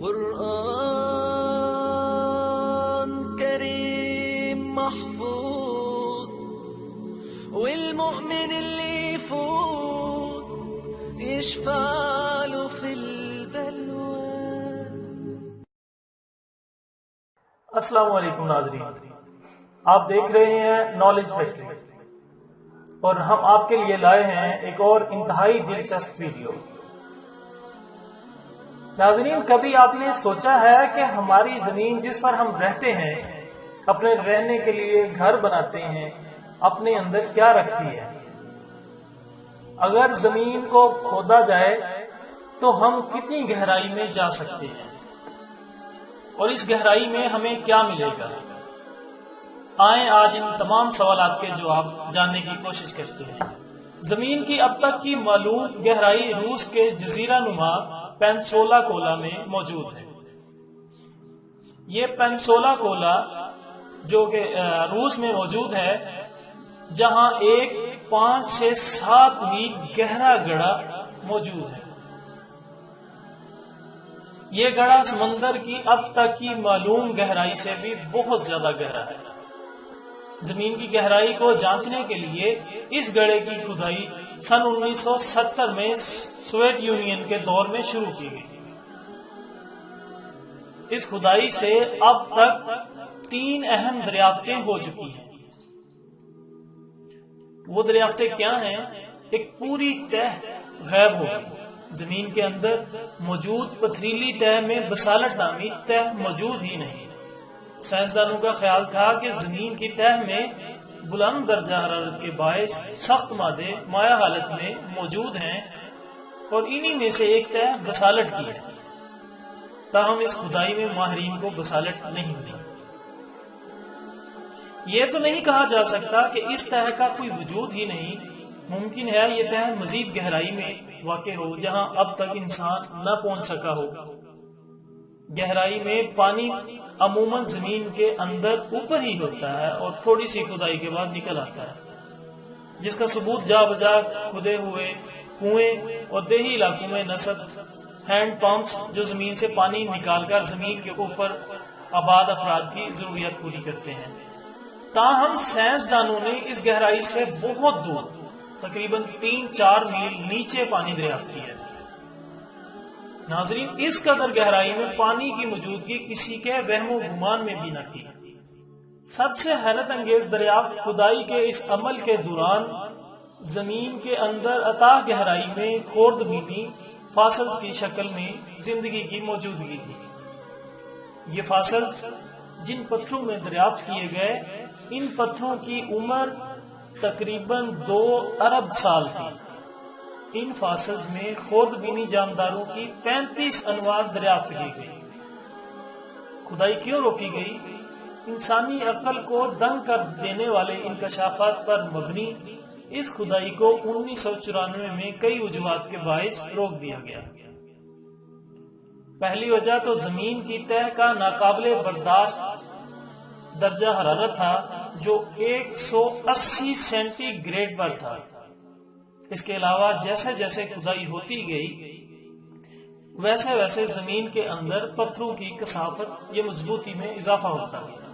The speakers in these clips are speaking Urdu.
قرآن كريم محفوظ والمؤمن اللي يفوز يشفع له في البلوى. السلام علیکم ناظرین، آپ دیکھ رہے ہیں نالج فیکٹری اور ہم آپ کے لیے لائے ہیں ایک اور انتہائی دلچسپ ویڈیو. ناظرین، کبھی آپ نے سوچا ہے کہ ہماری زمین جس پر ہم رہتے ہیں، اپنے رہنے کے لیے گھر بناتے ہیں، اپنے اندر کیا رکھتی ہے؟ اگر زمین کو کھودا جائے تو ہم کتنی گہرائی میں جا سکتے ہیں اور اس گہرائی میں ہمیں کیا ملے گا؟ آئیں آج ان تمام سوالات کے جواب جاننے کی کوشش کرتے ہیں. زمین کی اب تک کی معلوم گہرائی روس کے جزیرہ نما پینسولا کولا میں موجود ہے. یہ پینسولا کولا جو کہ روس میں موجود ہے، جہاں ایک 5 سے 7 میل گہرا گڑھا موجود ہے. یہ گڑھا سمندر کی اب تک کی معلوم گہرائی سے بھی بہت زیادہ گہرا ہے. زمین کی گہرائی کو جانچنے کے لیے اس گڑھے کی کھدائی سن 1970 میں سوویت یونین کے دور میں شروع کی گئی. اس کھدائی سے اب تک 3 اہم دریافتیں ہو چکی ہیں. وہ دریافتیں کیا ہیں؟ ایک پوری تہ غائب ہو گئی. زمین کے اندر موجود پتھریلی تہ میں بسالٹ نامی تہ موجود ہی نہیں. سائنسدانوں کا خیال تھا کہ زمین کی تہ میں بلند درجہ حرارت کے باعث سخت مادے مائع حالت میں موجود ہیں اور انہی میں سے ایک تہ بسالٹ کی ہے. تاہم اس کھدائی میں ماہرین کو بسالٹ نہیں ملی. یہ تو نہیں کہا جا سکتا کہ اس تہ کا کوئی وجود ہی نہیں. ممکن ہے یہ تہ مزید گہرائی میں واقع ہو جہاں اب تک انسان نہ پہنچ سکا ہو. گہرائی میں پانی عموماً زمین کے اندر اوپر ہی ہوتا ہے اور تھوڑی سی کھدائی کے بعد نکل آتا ہے، جس کا ثبوت جا بجا کھدے ہوئے کنویں اور دیہی علاقوں میں نصب ہینڈ پمپس جو زمین سے پانی نکال کر زمین کے اوپر آباد افراد کی ضروریات پوری کرتے ہیں. تاہم سائنسدانوں نے اس گہرائی سے بہت دور تقریباً 3-4 میل نیچے پانی دریافت کیا ہے. ناظرین، اس قدر گہرائی میں پانی کی موجودگی کسی کے وہم و گمان میں بھی نہ تھی. سب سے حیرت انگیز دریافت کھدائی کے اس عمل کے دوران زمین کے اندر اتاہ گہرائی میں خوردبینی فاسلز کی شکل میں زندگی کی موجودگی تھی. یہ فاسلز جن پتھروں میں دریافت کیے گئے، ان پتھروں کی عمر تقریباً 2 ارب سال تھی. ان فاسلز میں خوردبینی جانداروں کی 35 انواع دریافت کی گئی. کھدائی کیوں روکی گئی؟ انسانی عقل کو دنگ کر دینے والے انکشافات پر مبنی اس کھدائی کو 1994 میں کئی وجوہات کے باعث روک دیا گیا. پہلی وجہ تو زمین کی تہ کا ناقابل برداشت درجہ حرارت تھا جو 180 سینٹی گریڈ پر تھا. اس کے علاوہ جیسے جیسے کھدائی ہوتی گئی ویسے ویسے زمین کے اندر پتھروں کی کثافت یا مضبوطی میں اضافہ ہوتا گیا.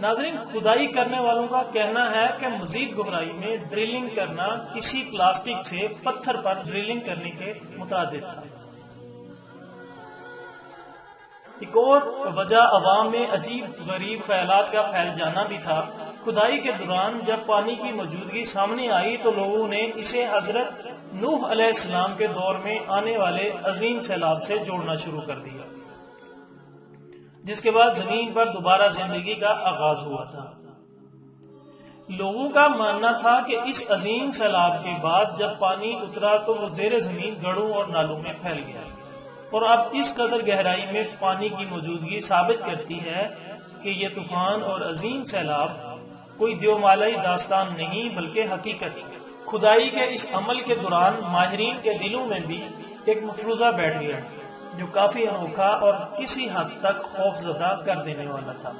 ناظرین، کھدائی کرنے والوں کا کہنا ہے کہ مزید گہرائی میں ڈرلنگ کرنا کسی پلاسٹک سے پتھر پر ڈرلنگ کرنے کے مترادف تھا. ایک اور وجہ عوام میں عجیب غریب خیالات کا پھیل جانا بھی تھا. کھدائی کے دوران جب پانی کی موجودگی سامنے آئی تو لوگوں نے اسے حضرت نوح علیہ السلام کے دور میں آنے والے عظیم سیلاب سے جوڑنا شروع کر دیا، جس کے بعد زمین پر دوبارہ زندگی کا آغاز ہوا تھا. لوگوں کا ماننا تھا کہ اس عظیم سیلاب کے بعد جب پانی اترا تو وہ زیر زمین گڑھوں اور نالوں میں پھیل گیا، اور اب اس قدر گہرائی میں پانی کی موجودگی ثابت کرتی ہے کہ یہ طوفان اور عظیم سیلاب کوئی دیومالائی داستان نہیں بلکہ حقیقت. کھدائی کے اس عمل کے دوران ماہرین کے دلوں میں بھی ایک مفروضہ بیٹھ گیا جو کافی انوکھا اور کسی حد تک خوف زدہ کر دینے والا تھا.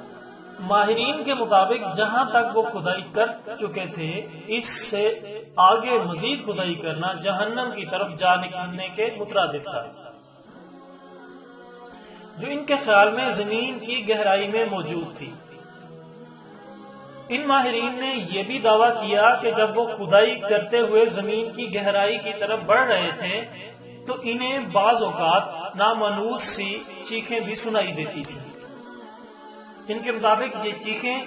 ماہرین کے مطابق جہاں تک وہ کھدائی کر چکے تھے، اس سے آگے مزید کھدائی کرنا جہنم کی طرف جا نکلنے کے مترادف تھا. جو ان کے خیال میں زمین کی گہرائی میں موجود تھی۔ ان ماہرین نے یہ بھی دعویٰ کیا کہ جب وہ کھدائی کرتے ہوئے زمین کی گہرائی کی طرف بڑھ رہے تھے تو انہیں بعض اوقات نامانوس سی چیخیں بھی سنائی دیتی تھی۔ ان کے مطابق یہ چیخیں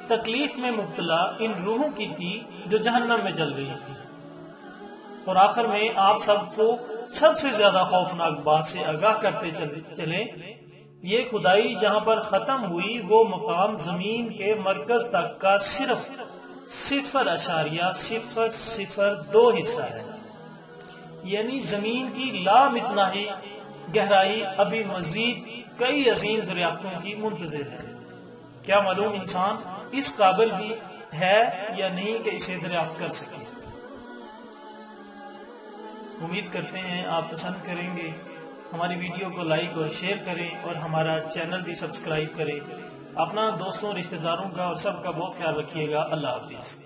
تکلیف میں مبتلا ان روحوں کی تھی جو جہنم میں جل رہی تھی۔ اور آخر میں آپ سب کو سب سے زیادہ خوفناک بات سے آگاہ کرتے چلے، یہ کھدائی جہاں پر ختم ہوئی وہ مقام زمین کے مرکز تک کا صرف 0.002 حصہ ہے، یعنی زمین کی لامتناہی گہرائی ابھی مزید کئی عظیم دریافتوں کی منتظر ہے۔ کیا معلوم انسان اس قابل بھی ہے یا نہیں کہ اسے دریافت کر سکے۔ امید کرتے ہیں آپ پسند کریں گے۔ ہماری ویڈیو کو لائک اور شیئر کریں اور ہمارا چینل بھی سبسکرائب کریں۔ اپنا دوستوں، رشتہ داروں کا اور سب کا بہت خیال رکھیے گا۔ اللہ حافظ۔